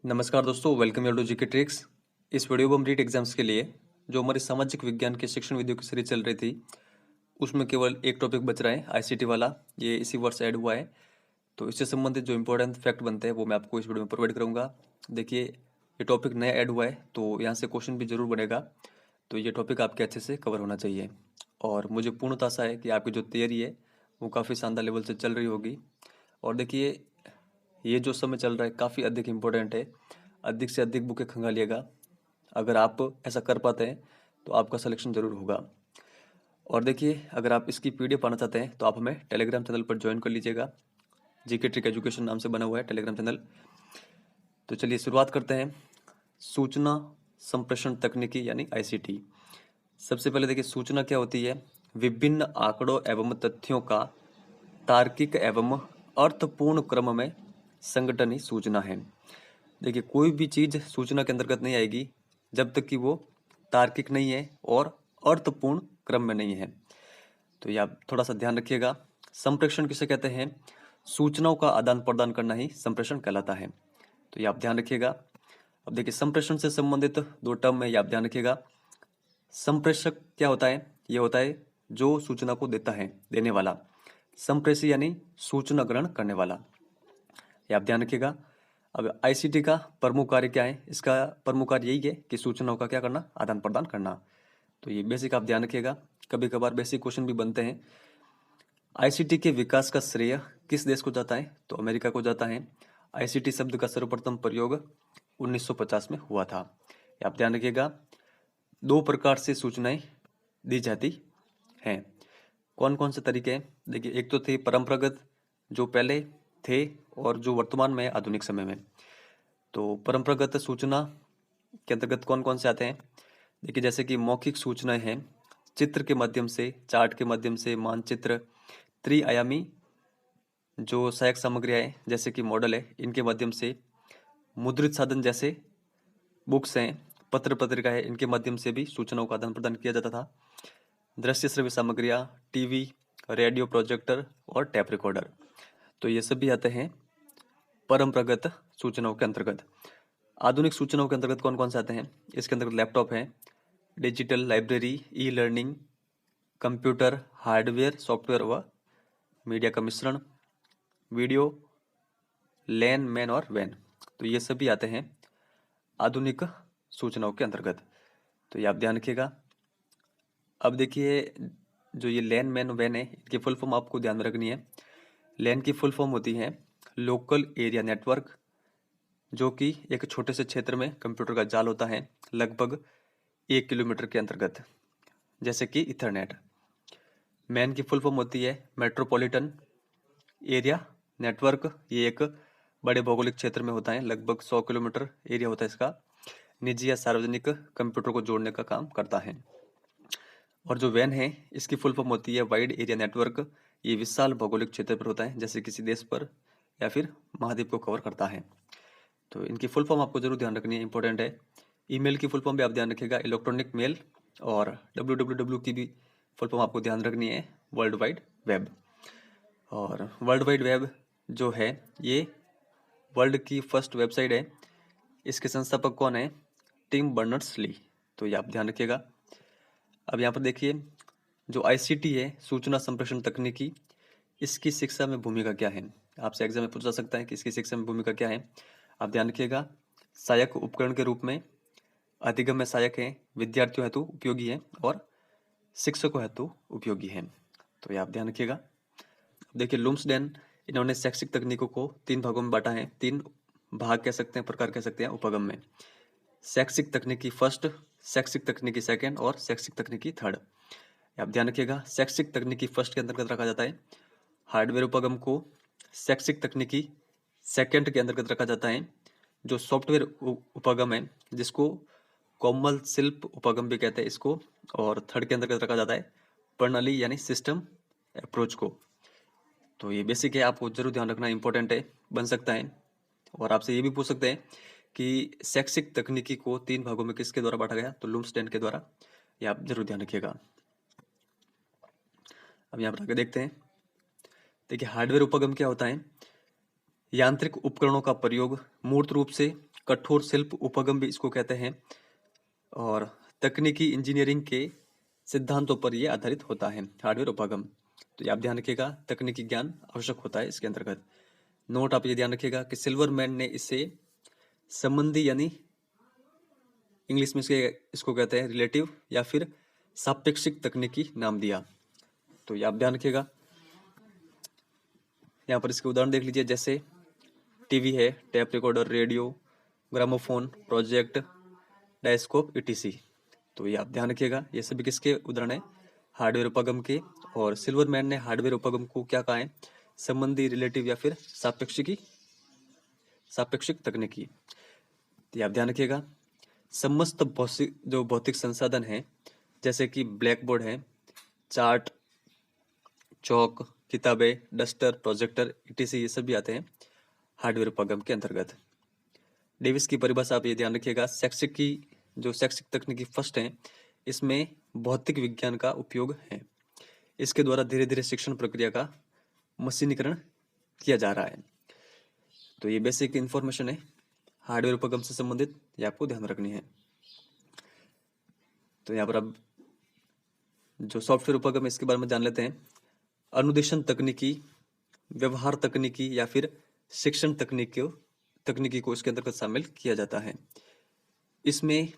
नमस्कार दोस्तों, welcome you to GK tricks. इस वीडियो में हम रीट एग्जाम्स के लिए जो हमारी सामाजिक विज्ञान के शिक्षण वीडियो की सीरीज चल रही थी उसमें केवल एक टॉपिक बच रहा है, आईसीटी वाला। ये इसी वर्ष ऐड हुआ है, तो इससे संबंधित जो इंपॉर्टेंट फैक्ट बनते हैं वो मैं आपको इस वीडियो में प्रोवाइड करूंगा। देखिए, ये टॉपिक नया ऐड हुआ है तो यहाँ से क्वेश्चन भी जरूर बनेगा, तो ये टॉपिक आपके अच्छे से कवर होना चाहिए। और मुझे पूर्णता आशा है कि आपकी जो तैयारी है वो काफ़ी शानदार लेवल से चल रही होगी। और देखिए, ये जो समय चल रहा है काफ़ी अधिक इम्पोर्टेंट है। अधिक से अधिक बुकें खंगालिएगा। अगर आप ऐसा कर पाते हैं तो आपका सिलेक्शन जरूर होगा। और देखिए, अगर आप इसकी पीडीएफ पाना चाहते हैं तो आप हमें टेलीग्राम चैनल पर ज्वाइन कर लीजिएगा। जीके ट्रिक एजुकेशन नाम से बना हुआ है टेलीग्राम चैनल। तो चलिए शुरुआत करते हैं। सूचना संप्रेषण तकनीकी यानी आईसीटी। सबसे पहले देखिए, सूचना क्या होती है? विभिन्न आंकड़ों एवं तथ्यों का तार्किक एवं अर्थपूर्ण क्रम में संगठन ही सूचना है। देखिए, कोई भी चीज सूचना के अंतर्गत नहीं आएगी जब तक कि वो तार्किक नहीं है और अर्थपूर्ण क्रम में नहीं है। तो ये आप थोड़ा सा ध्यान रखिएगा। संप्रेषण किसे कहते हैं? सूचनाओं का आदान प्रदान करना ही संप्रेषण कहलाता है। तो ये आप ध्यान रखिएगा। अब देखिए, संप्रेषण से संबंधित दो टर्म है, ये आप ध्यान रखिएगा। संप्रेषक क्या होता है? ये होता है जो सूचना को देता है, देने वाला। संप्रेषी यानी सूचना ग्रहण करने वाला, ये आप ध्यान रखिएगा। अब आईसीटी का प्रमुख कार्य क्या है? इसका प्रमुख कार्य यही है कि सूचनाओं का क्या करना? आदान प्रदान करना। तो ये बेसिक आप ध्यान रखिएगा। कभी कभार बेसिक क्वेश्चन भी बनते हैं। आईसीटी के विकास का श्रेय किस देश को जाता है? तो अमेरिका को जाता है। आईसीटी शब्द का सर्वप्रथम प्रयोग 1950 में हुआ था, ये आप ध्यान रखिएगा। दो प्रकार से सूचनाएं दी जाती हैं। कौन कौन से तरीके हैं? देखिए, एक तो थे परंपरागत, जो पहले थे, और जो वर्तमान में आधुनिक समय में। तो परंपरागत सूचना के अंतर्गत कौन कौन से आते हैं? देखिए, जैसे कि मौखिक सूचनाएं हैं, चित्र के माध्यम से, चार्ट के माध्यम से, मानचित्र, त्रिआयामी जो सहायक सामग्रियां हैं जैसे कि मॉडल है, इनके माध्यम से, मुद्रित साधन जैसे बुक्स हैं, पत्र पत्रिका है, इनके माध्यम से भी सूचनाओं का आदान प्रदान किया जाता था। दृश्य श्रव्य सामग्रियां, टीवी, रेडियो, प्रोजेक्टर और टैप रिकॉर्डर, तो ये सभी आते हैं परंपरागत सूचनाओं के अंतर्गत। आधुनिक सूचनाओं के अंतर्गत कौन कौन से आते हैं? इसके अंतर्गत लैपटॉप है, digital library, e learning, computer, hardware, software व मीडिया का मिश्रण, वीडियो, लैन, मैन और वैन, तो ये सभी आते हैं आधुनिक सूचनाओं के अंतर्गत। तो ये आप ध्यान रखिएगा। अब देखिए, जो ये लैन, मैन, वैन है, इनकी फुल फॉर्म आपको ध्यान में रखनी है। लैन की फुल फॉर्म होती है लोकल एरिया नेटवर्क, जो कि एक छोटे से क्षेत्र में कंप्यूटर का जाल होता है लगभग 1 किलोमीटर के अंतर्गत, जैसे कि इथरनेट। मैन की फुल फॉर्म होती है मेट्रोपॉलिटन एरिया नेटवर्क, ये एक बड़े भौगोलिक क्षेत्र में होता है, लगभग 100 किलोमीटर एरिया होता है इसका। निजी या सार्वजनिक कंप्यूटर को जोड़ने का काम करता है। और जो वैन है, इसकी फुल फॉर्म होती है वाइड एरिया नेटवर्क, ये विशाल भौगोलिक क्षेत्र पर होता है, जैसे किसी देश पर या फिर महाद्वीप को कवर करता है। तो इनकी फुल फॉर्म आपको जरूर ध्यान रखनी है, इंपॉर्टेंट है। ईमेल की फुल फॉर्म भी आप ध्यान रखिएगा, इलेक्ट्रॉनिक मेल। और www की भी फुल फॉर्म आपको ध्यान रखनी है, वर्ल्ड वाइड वेब। और वर्ल्ड वाइड वेब जो है, ये वर्ल्ड की फर्स्ट वेबसाइट है। इसके संस्थापक कौन है? टिम बर्नर्स-ली, तो ये आप ध्यान रखिएगा। अब यहाँ पर देखिए, जो आईसीटी है, सूचना संप्रेषण तकनीकी, इसकी शिक्षा में भूमिका क्या है? आपसे एग्जाम में पूछा सकता है कि इसकी शिक्षा में भूमिका क्या है। आप ध्यान रखिएगा, सहायक उपकरण के रूप में, अधिगम्य सहायक है, विद्यार्थियों हेतु उपयोगी है और शिक्षकों हेतु उपयोगी है। तो ये आप ध्यान रखिएगा। देखिए, लुम्सडेन, इन्होंने शैक्षिक तकनीकों को 3 भागों में बांटा है, 3 भाग कह सकते हैं, प्रकार कह सकते हैं उपगम में। शैक्षिक तकनीकी फर्स्ट, शैक्षिक तकनीकी सेकंड और शैक्षिक तकनीकी थर्ड। आप ध्यान रखिएगा, शैक्षिक तकनीकी फर्स्ट के अंतर्गत रखा जाता है हार्डवेयर उपगम को। शैक्षिक तकनीकी सेकंड के अंतर्गत रखा जाता है जो सॉफ्टवेयर उपगम है, जिसको कोमल शिल्प उपगम भी कहते हैं इसको। और थर्ड के अंतर्गत रखा जाता है प्रणाली यानी सिस्टम अप्रोच को। तो ये बेसिक है, आपको जरूर ध्यान रखना, इंपॉर्टेंट है, बन सकता है। और आपसे ये भी पूछ सकते हैं कि शैक्षिक तकनीकी को 3 भागों में किसके द्वारा बांटा गया? तो लुम्सडेन के द्वारा, ये आप जरूर ध्यान रखिएगा। अब यहाँ पर आगे देखते हैं। देखिए, हार्डवेयर उपगम क्या होता है? यांत्रिक उपकरणों का प्रयोग मूर्त रूप से कठोर शिल्प उपगम भी इसको कहते हैं, और तकनीकी इंजीनियरिंग के सिद्धांतों पर यह आधारित होता है, हार्डवेयर उपगम। तो ये आप ध्यान रखिएगा, तकनीकी ज्ञान आवश्यक होता है इसके अंतर्गत। नोट आप ये ध्यान रखिएगा कि सिल्वरमैन ने इसे संबंधी यानी इंग्लिश में इसको कहते हैं रिलेटिव या फिर सापेक्षिक तकनीकी नाम दिया। तो ये आप ध्यान रखिएगा। यहाँ पर इसके उदाहरण देख लीजिए, जैसे टीवी है, tape recorder, radio, gramophone, project, diascope, ETC. तो ये आप ध्यान रखिएगा, ये सभी किसके उदाहरण है? हार्डवेयर उपगम के। और सिल्वरमैन ने हार्डवेयर उपगम को क्या कहा है? संबंधी, रिलेटिव या फिर सापेक्षिक तकनीकी। तो ये आप ध्यान रखिएगा। समस्त भौतिक संसाधन है, जैसे कि ब्लैक बोर्ड है, चार्ट, चौक, किताबें, डस्टर, प्रोजेक्टर, ईटीसी, ये सब भी आते हैं हार्डवेयर उपगम के अंतर्गत। डेविस की परिभाषा आप ये ध्यान रखिएगा, शैक्षिक तकनीकी फर्स्ट है, इसमें भौतिक विज्ञान का उपयोग है। इसके द्वारा धीरे धीरे शिक्षण प्रक्रिया का मशीनीकरण किया जा रहा है। तो ये बेसिक इंफॉर्मेशन है हार्डवेयर उपगम से संबंधित, ये आपको ध्यान रखनी है। तो यहाँ पर अब जो सॉफ्टवेयर उपगम है इसके बारे में जान लेते हैं। अनुदेशन तकनीकी, व्यवहार तकनीकी या फिर शिक्षण तकनीकी को इसके अंतर्गत शामिल किया जाता है। इसमें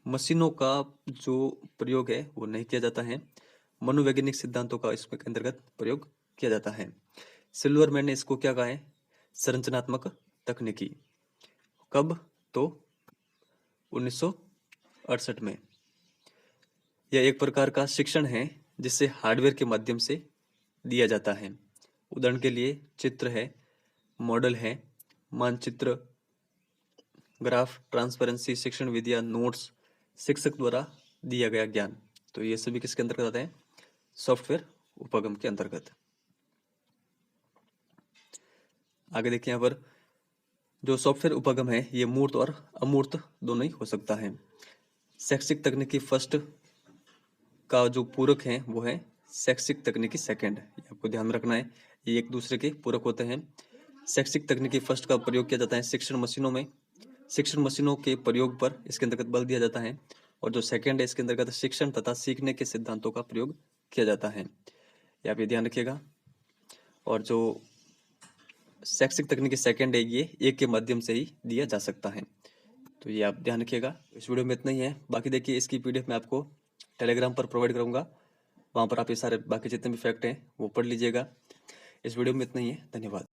मशीनों का जो प्रयोग है वो नहीं किया जाता है, मनोवैज्ञानिक सिद्धांतों का इसमें अंतर्गत प्रयोग किया जाता है। सिल्वरमैन ने इसको क्या कहा है? संरचनात्मक तकनीकी। कब? तो 1968 में। यह एक प्रकार का शिक्षण है जिसे हार्डवेयर के माध्यम से दिया जाता है। उदाहरण के लिए चित्र है, मॉडल है, मानचित्र, ग्राफ, ट्रांसपेरेंसी, शिक्षण विधियां, नोट्स, शिक्षक द्वारा दिया गया ज्ञान। तो ये सभी किसके अंतर्गत आते हैं? सॉफ्टवेयर उपगम के अंतर्गत। आगे देखिए, यहाँ पर जो सॉफ्टवेयर उपगम है ये मूर्त और अमूर्त दोनों ही हो सकता है। शैक्षिक तकनीकी फर्स्ट का जो पूरक है वो है शैक्षिक तकनीकी सेकंड। आपको ध्यान रखना है, ये एक दूसरे के पूरक होते हैं। शैक्षिक तकनीकी फर्स्ट का प्रयोग किया जाता है शिक्षण मशीनों में, शिक्षण मशीनों के प्रयोग पर इसके अंतर्गत बल दिया जाता है। और जो सेकंड है इसके अंतर्गत शिक्षण तथा सीखने के सिद्धांतों का प्रयोग किया जाता है, ये आप ये ध्यान रखिएगा। और जो शैक्षिक तकनीकी सेकंड है ये एक के माध्यम से ही दिया जा सकता है, तो ये आप ध्यान रखिएगा। इस वीडियो में इतना ही है, बाकी देखिए इसकी पीडीएफ मैं आपको टेलीग्राम पर प्रोवाइड करूंगा, वहाँ पर आप ये सारे बाकी जितने भी फैक्ट हैं वो पढ़ लीजिएगा। इस वीडियो में इतना ही है, धन्यवाद।